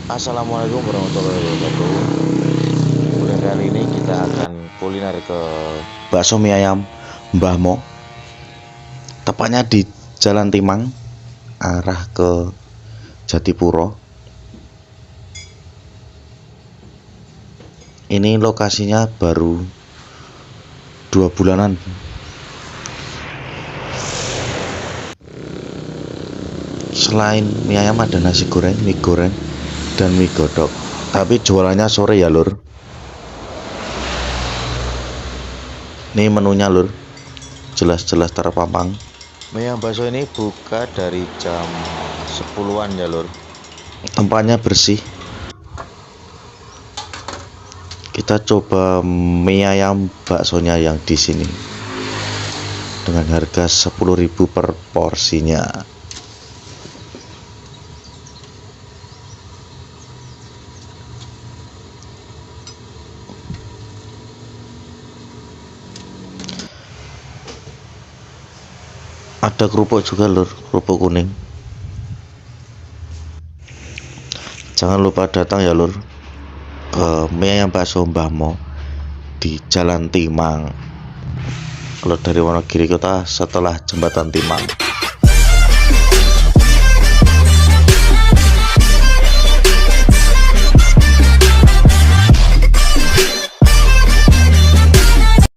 Assalamualaikum warahmatullahi wabarakatuh. Mulai kali ini kita akan kuliner ke bakso mie ayam Mbah Mo. Tepatnya di Jalan Timang, arah ke Jatipuro. Ini lokasinya baru 2 bulanan. Selain mie ayam ada nasi goreng, mie goreng, dan mie godok. Tapi jualannya sore ya lur. Ini menunya lur, jelas-jelas terpampang. Mie ayam bakso ini buka dari jam 10-an ya lur. Tempatnya bersih. Kita coba mie ayam baksonya yang di sini dengan harga 10.000 per porsinya. Ada kerupuk juga lur, kerupuk kuning. Jangan lupa datang ya lur ke mie ayam bakso Mbah Mo di Jalan Timang. Kalau dari Wonogiri kota setelah jembatan Timang.